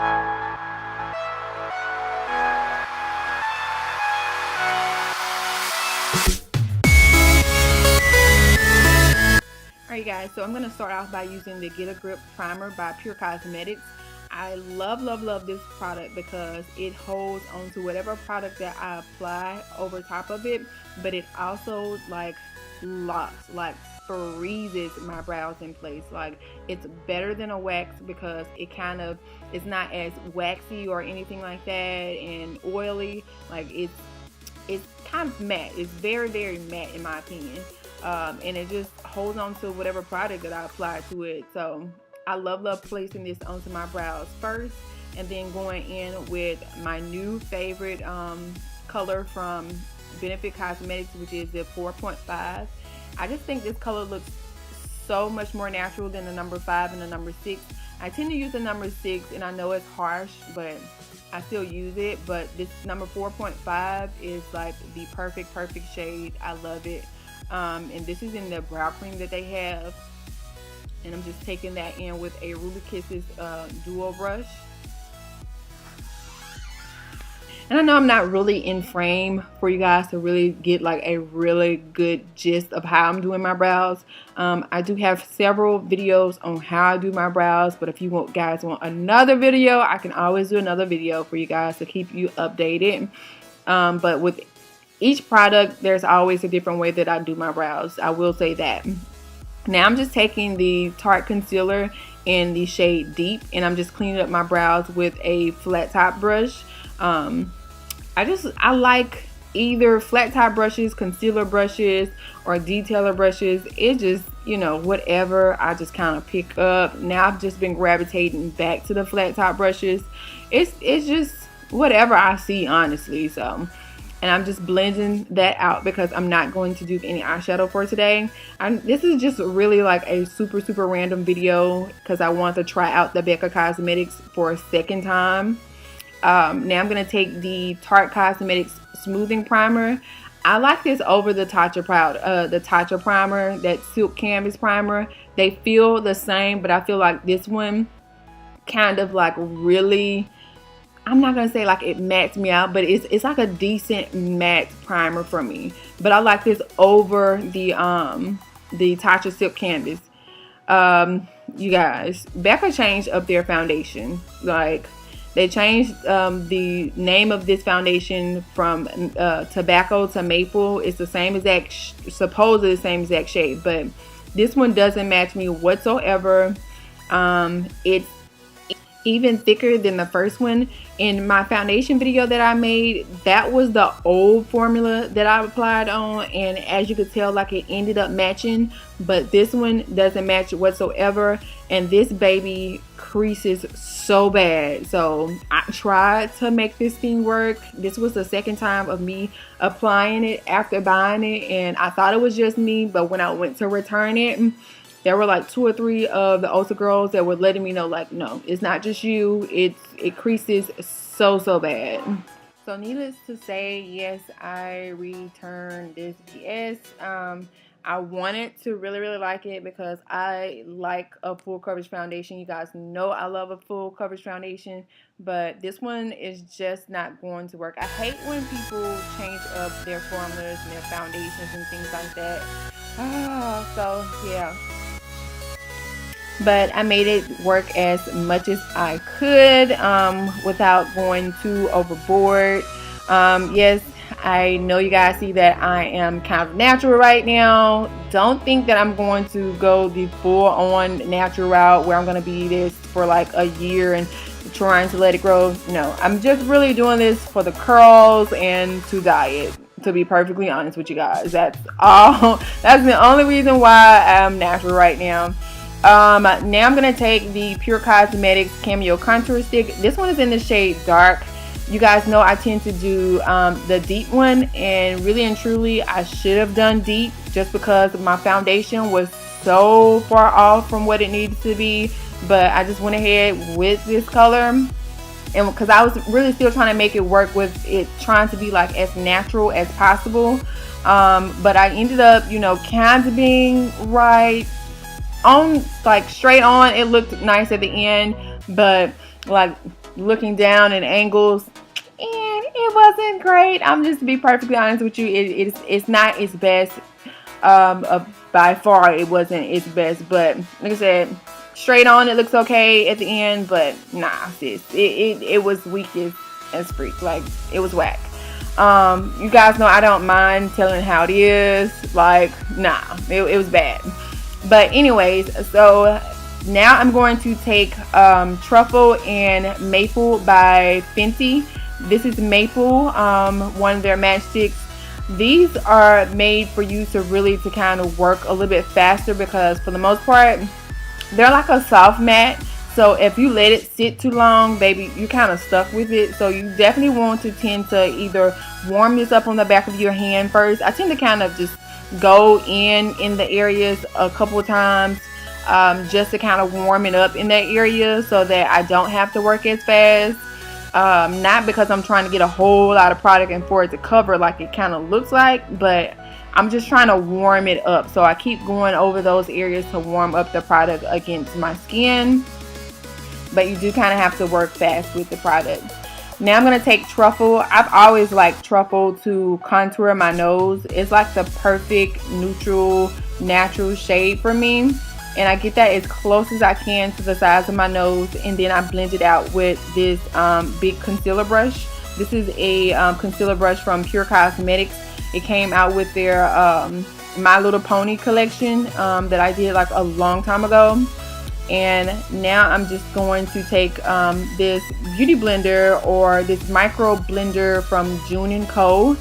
Alright guys, so I'm going to start off by using the Get a Grip Primer by Pure Cosmetics. I love this product because it holds onto whatever product that I apply over top of it, but it also like locks, like freezes my brows in place. Like, it's better than a wax because it kind of is not as waxy or anything like that and oily. Like, it's kind of matte. It's very matte in my opinion. And it just holds on to whatever product that I apply to it. So I love placing this onto my brows first, and then going in with my new favorite color from Benefit Cosmetics, which is the 4.5. I just think this color looks so much more natural than the number 5 and the number 6. I tend to use the number 6, and I know it's harsh, but I still use it. But this number 4.5 is like the perfect shade. I love it. And this is in the brow cream that they have, and I'm just taking that in with a Ruby Kisses duo brush. And I know I'm not really in frame for you guys to really get like a really good gist of how I'm doing my brows. I do have several videos on how I do my brows, but if you guys want another video, I can always do another video for you guys to keep you updated. But with each product, there's always a different way that I do my brows. I will say that. Now I'm just taking the Tarte concealer in the shade Deep, and I'm just cleaning up my brows with a flat top brush. I like either flat top brushes, concealer brushes, or detailer brushes. It just, you know, whatever I just kind of pick up. Now I've just been gravitating back to the flat top brushes. It's just whatever I see, honestly. So, and I'm just blending that out because I'm not going to do any eyeshadow for today. This is just really like a super random video because I want to try out the Becca Cosmetics for a second time. Now I'm going to take the Tarte Cosmetics Smoothing Primer. I like this over the Tatcha Primer, that Silk Canvas Primer. They feel the same, but I feel like this one kind of like really, I'm not gonna say like it mattes me out, but it's like a decent matte primer for me. But I like this over the Tatcha Silk Canvas. You guys, Becca changed up their foundation. Like, they changed the name of this foundation from tobacco to maple. It's the same exact, supposedly the same exact shade, but this one doesn't match me whatsoever. It's even thicker than the first one. In my foundation video that I made, that was the old formula that I applied on, and as you could tell, like, it ended up matching, but this one doesn't match whatsoever, and this baby creases so bad. So I tried to make this thing work. This was the second time of me applying it after buying it, and I thought it was just me, but when I went to return it, there were like 2 or 3 of the Ulta girls that were letting me know, like, no, it's not just you. It creases so bad. So needless to say, yes, I returned this BS. I wanted to really like it because I like a full coverage foundation. You guys know I love a full coverage foundation, but this one is just not going to work. I hate when people change up their formulas and their foundations and things like that. So yeah. But I made it work as much as I could without going too overboard. Yes, I know you guys see that I am kind of natural right now. Don't think that I'm going to go the full-on natural route where I'm going to be this for like a year and trying to let it grow. No, I'm just really doing this for the curls and to diet, to be perfectly honest with you guys. That's all. That's the only reason why I'm natural right now. Now I'm going to take the Pure Cosmetics Cameo Contour Stick. This one is in the shade Dark. You guys know I tend to do the deep one, and really and truly I should have done deep just because my foundation was so far off from what it needed to be, but I just went ahead with this color, and because I was really still trying to make it work with it, trying to be like as natural as possible, but I ended up, you know, kind of being right on, like straight on. It looked nice at the end, but like looking down at angles, and it wasn't great. I'm just to be perfectly honest with you, it's not its best. By far it wasn't its best, but like I said, straight on it looks okay at the end, but nah sis, it was weak as freak. Like, it was whack. You guys know I don't mind telling how it is. Like, nah, it was bad. But anyways, so now I'm going to take Truffle and Maple by Fenty. This is Maple, one of their matchsticks. These are made for you to really to kind of work a little bit faster, because for the most part they're like a soft matte. So if you let it sit too long, baby, you kind of stuck with it. So you definitely want to tend to either warm this up on the back of your hand first. I tend to kind of just go in the areas a couple of times, just to kind of warm it up in that area so that I don't have to work as fast. Not because I'm trying to get a whole lot of product and for it to cover like it kind of looks like, but I'm just trying to warm it up. So I keep going over those areas to warm up the product against my skin, but you do kind of have to work fast with the product. Now I'm going to take Truffle. I've always liked Truffle to contour my nose. It's like the perfect neutral, natural shade for me. And I get that as close as I can to the size of my nose, and then I blend it out with this big concealer brush. This is a concealer brush from Pure Cosmetics. It came out with their My Little Pony collection that I did like a long time ago. And now I'm just going to take this beauty blender, or this micro blender from June & Co.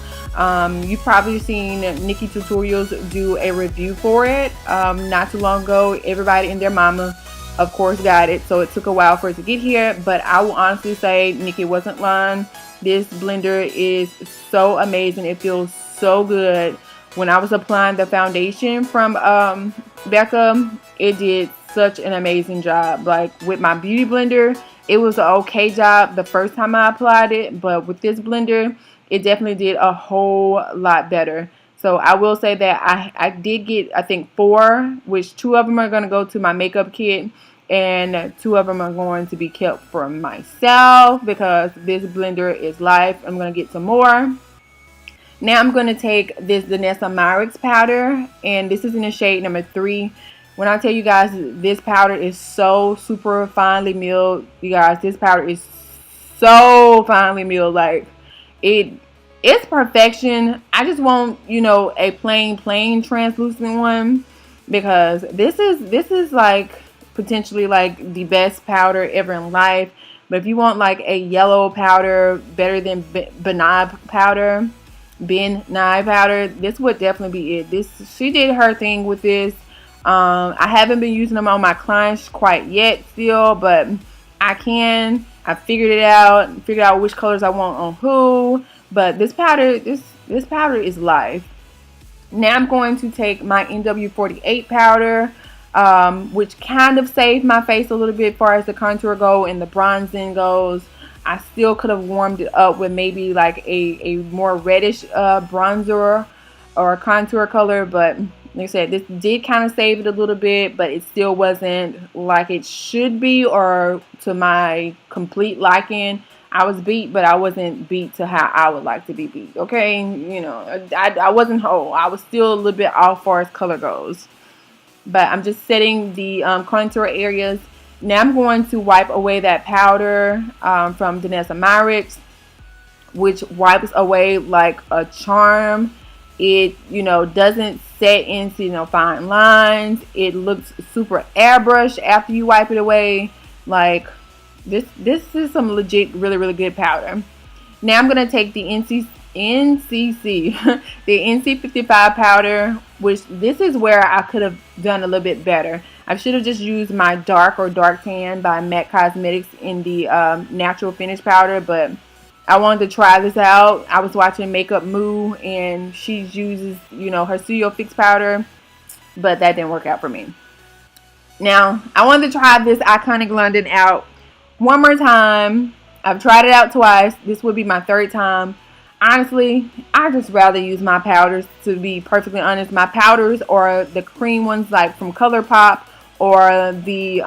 You've probably seen Nikki Tutorials do a review for it not too long ago. Everybody and their mama, of course, got it, so it took a while for it to get here, but I will honestly say Nikki wasn't lying. This blender is so amazing. It feels so good. When I was applying the foundation from Becca, it did such an amazing job. Like, with my beauty blender, it was an okay job the first time I applied it, but with this blender, it definitely did a whole lot better. So I will say that I did get, I think, 4, which 2 of them are going to go to my makeup kit, and 2 of them are going to be kept for myself, because this blender is life. I'm going to get some more. Now I'm going to take this DANESSA MYRICKS powder, and this is in the shade number 3. When I tell you guys, this powder is so super finely milled, you guys, this powder is so finely milled. Like, it's perfection. I just want, you know, a plain translucent one, because this is like potentially like the best powder ever in life. But if you want like a yellow powder better than Ben Nye powder, this would definitely be it. She did her thing with this. I haven't been using them on my clients quite yet still, but I figured it out, figured out which colors I want on who. But this powder, this powder is life. Now I'm going to take my NW48 powder, which kind of saved my face a little bit as far as the contour go and the bronzing goes. I still could have warmed it up with maybe like a more reddish bronzer or contour color, but like I said, this did kind of save it a little bit, but it still wasn't like it should be or to my complete liking. I was beat, but I wasn't beat to how I would like to be beat. Okay, you know, I wasn't whole. I was still a little bit off as far as color goes. But I'm just setting the contour areas. Now I'm going to wipe away that powder from DANESSA MYRICKS, which wipes away like a charm. It, you know, doesn't set into, you know, fine lines. It looks super airbrush after you wipe it away. Like, this is some legit really good powder. Now I'm going to take the NCC the NC55 powder, which this is where I could have done a little bit better. I should have just used my dark tan by MAC Cosmetics in the natural finish powder, but I wanted to try this out. I was watching Makeup Moo, and she uses, you know, her Studio Fix powder, but that didn't work out for me. Now, I wanted to try this Iconic London out one more time. I've tried it out twice. This would be my 3rd time. Honestly, I just rather use my powders, to be perfectly honest. My powders, or the cream ones like from ColourPop, or the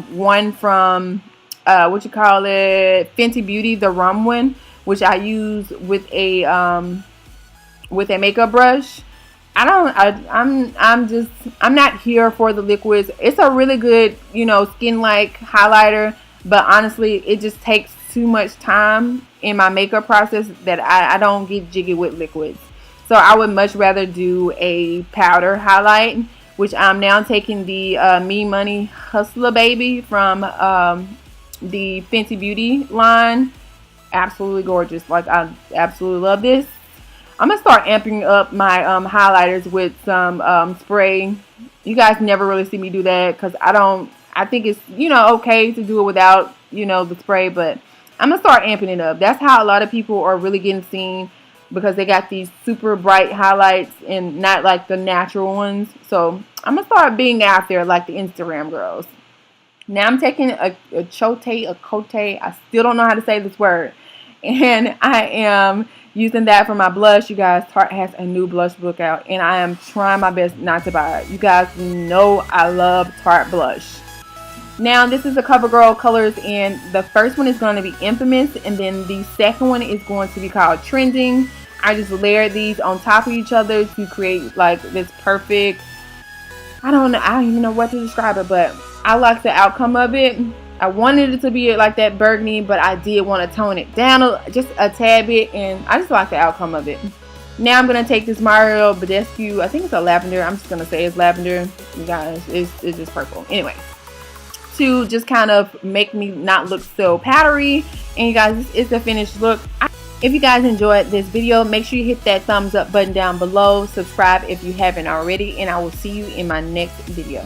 one from what you call it, Fenty Beauty, the rum one, which I use with a makeup brush. I'm not here for the liquids. It's a really good, you know, skin like highlighter, but honestly, it just takes too much time in my makeup process that I don't get jiggy with liquids. So I would much rather do a powder highlight, which I'm now taking the Me Money Hustler Baby from the Fenty Beauty line. Absolutely gorgeous. Like, I absolutely love this. I'm going to start amping up my highlighters with some spray. You guys never really see me do that because I think it's, you know, okay to do it without, you know, the spray. But I'm going to start amping it up. That's how a lot of people are really getting seen, because they got these super bright highlights and not like the natural ones. So I'm going to start being out there like the Instagram girls. Now I'm taking a cote. I still don't know how to say this word. And I am using that for my blush. You guys, Tarte has a new blush book out, and I am trying my best not to buy it. You guys know I love Tarte blush. Now this is the CoverGirl colors, and the first one is going to be Infamous, and then the second one is going to be called Trending. I just layered these on top of each other to create like this perfect, I don't even know what to describe it, but I like the outcome of it. I wanted it to be like that burgundy, but I did want to tone it down just a tad bit, and I just like the outcome of it. Now I'm going to take this BADESCU, I think it's a lavender. I'm just going to say it's lavender. You guys, it's just purple. Anyway, to just kind of make me not look so powdery. And you guys, this is the finished look. If you guys enjoyed this video, make sure you hit that thumbs up button down below. Subscribe if you haven't already, and I will see you in my next video.